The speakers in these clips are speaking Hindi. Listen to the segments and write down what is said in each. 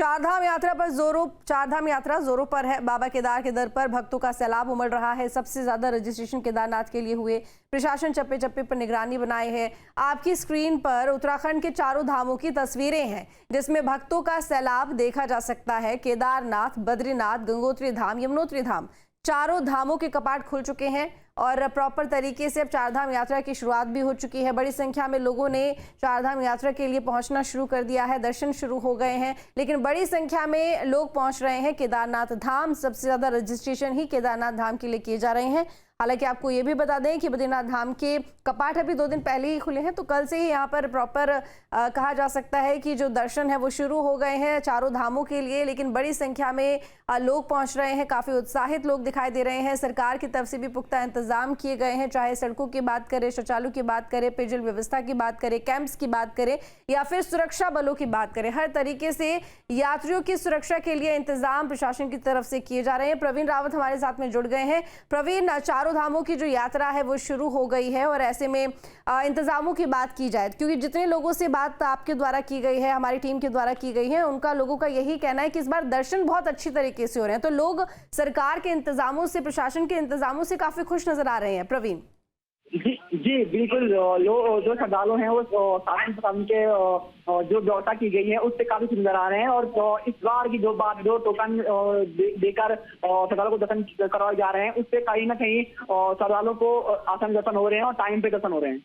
चारधाम यात्रा जोरों पर है। बाबा केदार के दर पर भक्तों का सैलाब उमड़ रहा है। सबसे ज्यादा रजिस्ट्रेशन केदारनाथ के लिए हुए। प्रशासन चप्पे चप्पे पर निगरानी बनाए है। आपकी स्क्रीन पर उत्तराखंड के चारों धामों की तस्वीरें हैं, जिसमें भक्तों का सैलाब देखा जा सकता है। केदारनाथ, बद्रीनाथ, गंगोत्री धाम, यमुनोत्री धाम, चारों धामों के कपाट खुल चुके हैं और प्रॉपर तरीके से अब चारधाम यात्रा की शुरुआत भी हो चुकी है। बड़ी संख्या में लोगों ने चारधाम यात्रा के लिए पहुंचना शुरू कर दिया है। दर्शन शुरू हो गए हैं, लेकिन बड़ी संख्या में लोग पहुंच रहे हैं केदारनाथ धाम। सबसे ज्यादा रजिस्ट्रेशन ही केदारनाथ धाम के लिए किए जा रहे हैं। हालांकि आपको ये भी बता दें कि बद्रीनाथ धाम के कपाट अभी 2 दिन पहले ही खुले हैं, तो कल से ही यहाँ पर प्रॉपर कहा जा सकता है कि जो दर्शन है वो शुरू हो गए हैं चारों धामों के लिए। लेकिन बड़ी संख्या में लोग पहुंच रहे हैं, काफी उत्साहित लोग दिखाई दे रहे हैं। सरकार की तरफ से भी पुख्ता इंतजाम किए गए हैं, चाहे सड़कों की बात करें, शौचालयों की बात करें, पेयजल व्यवस्था की बात करें, कैंप्स की बात करें या फिर सुरक्षा बलों की बात करें। हर तरीके से यात्रियों की सुरक्षा के लिए इंतजाम प्रशासन की तरफ से किए जा रहे हैं। प्रवीण रावत हमारे साथ में जुड़ गए हैं। प्रवीण, चारों धामों की जो यात्रा है वो शुरू हो गई है और ऐसे में इंतजामों की बात की जाए, क्योंकि जितने लोगों से बात आपके द्वारा की गई है, हमारी टीम के द्वारा की गई है, उनका लोगों का यही कहना है कि इस बार दर्शन बहुत अच्छी तरीके से हो रहे हैं। तो लोग सरकार के इंतजामों से, प्रशासन के इंतजामों से काफी खुश नजर आ रहे हैं। प्रवीण जी बिल्कुल, लोग जो श्रद्धालु हैं वो शासन प्रशासन के जो व्यवस्था की गई है उससे काफी खुश नजर आ रहे हैं। और इस बार की जो टोकन देकर श्रद्धालुओं को दर्शन करवाए जा रहे हैं, उससे कहीं ना कहीं श्रद्धालुओं को आसान दर्शन हो रहे हैं और टाइम पे दर्शन हो रहे हैं।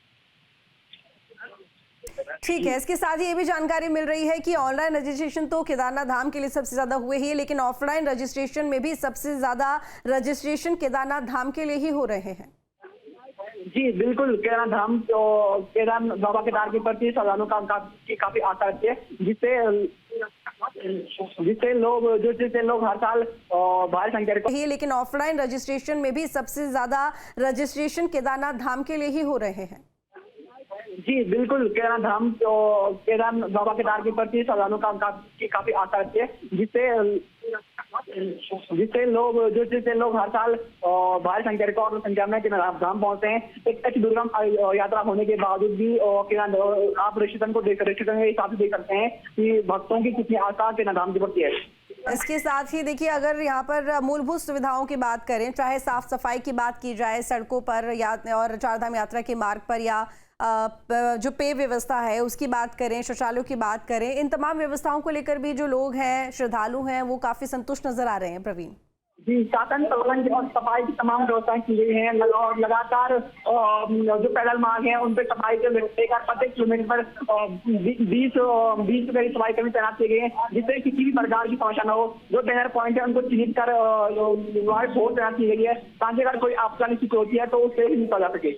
ठीक है, इसके साथ ही ये भी जानकारी मिल रही है कि ऑनलाइन रजिस्ट्रेशन तो केदारनाथ धाम के लिए सबसे ज्यादा हुए ही, लेकिन ऑफलाइन रजिस्ट्रेशन में भी सबसे ज्यादा रजिस्ट्रेशन केदारनाथ धाम के लिए ही हो रहे हैं। जी बिल्कुल, केदारनाथ धाम बाबा केदार के प्रति श्रद्धालुओं का काफी आस्था रखती है, जिससे लोग हर साल भारी संख्या ही, लेकिन ऑफलाइन रजिस्ट्रेशन में भी सबसे ज्यादा रजिस्ट्रेशन केदारनाथ धाम के लिए ही हो रहे हैं। जी बिल्कुल, केदारनाथ बाबा केदार के प्रति श्रद्धालुओं का काफी आस्था रखती है, जिससे लोग हर साल भारी संख्या में केदारनाथ धाम पहुंचते हैं। एक दुर्गम यात्रा होने के बावजूद भी आप रजिस्ट्रेशन के हिसाब से देख सकते हैं कि भक्तों की कितनी आस्था केदारनाथ धाम के प्रति है। इसके साथ ही देखिए, अगर यहाँ पर मूलभूत सुविधाओं की बात करें, चाहे साफ सफाई की बात की जाए सड़कों पर या और चारधाम यात्रा के मार्ग पर, या जो पेय व्यवस्था है उसकी बात करें, शौचालयों की बात करें, इन तमाम व्यवस्थाओं को लेकर भी जो लोग हैं, श्रद्धालु हैं, वो काफी संतुष्ट नजर आ रहे हैं। प्रवीण जी, शासन प्रबंधन और सफाई की तमाम व्यवस्थाएं की गई हैं और लगातार जो पैदल मार्ग हैं उन पर सफाई के लेकर प्रत्येक किलोमीटर पर 20 सफाई कर्मी तैनात किए गए हैं, जिससे किसी भी प्रकार की समस्या न हो। जो बैनर पॉइंट है उनको चिन्हित कर फोर्स तैनात की गई है, ताकि अगर कोई आपदा स्थिति होती है तो उससे ही निकल जा सके।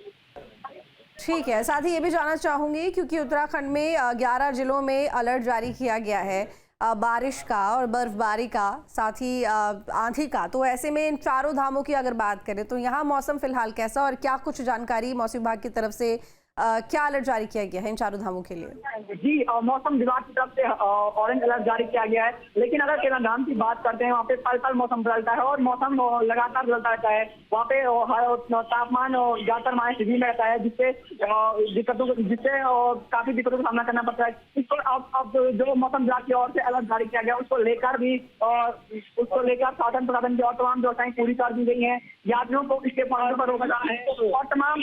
ठीक है, साथ ही ये भी जानना चाहूंगी, क्योंकि उत्तराखंड में 11 जिलों में अलर्ट जारी किया गया है बारिश का और बर्फबारी का, साथ ही आंधी का। तो ऐसे में इन चारों धामों की अगर बात करें तो यहाँ मौसम फिलहाल कैसा, और क्या कुछ जानकारी मौसम विभाग की तरफ से क्या अलर्ट जारी किया गया है इन चारों धामों के लिए? जी, मौसम विभाग की तरफ से ऑरेंज अलर्ट जारी किया गया है, लेकिन अगर केदारनाथ धाम की बात करते हैं, वहाँ पे पल मौसम बदलता है और मौसम लगातार बदलता रहता है। वहाँ पे तापमान ज्यादातर माइनस डिग्री में रहता है, जिससे काफी दिक्कतों का सामना करना पड़ता है। इसको अब जो मौसम विभाग की ओर से अलर्ट जारी किया गया उसको लेकर शासन प्रशासन की और तमाम व्यवस्थाएं पूरी कर दी गई है। यात्रियों को इसके पॉइंटों पर रोका जा रहा है और तमाम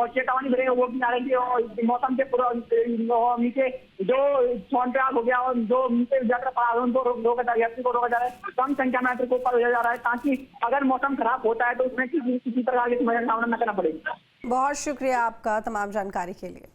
चेतावनी मिलेगी वो भी मौसम के नीचे जो सोनप्रयाग हो गया और जो नीचे यात्रा पड़ा उनको रोका जा रहा है, यात्री को रोका जा रहा है। कम संख्या में यात्री को ऊपर भेजा जा रहा है, ताकि अगर मौसम खराब होता है तो उसमें किसी प्रकार की समस्या का सामना न करना पड़े। बहुत शुक्रिया आपका तमाम जानकारी के लिए।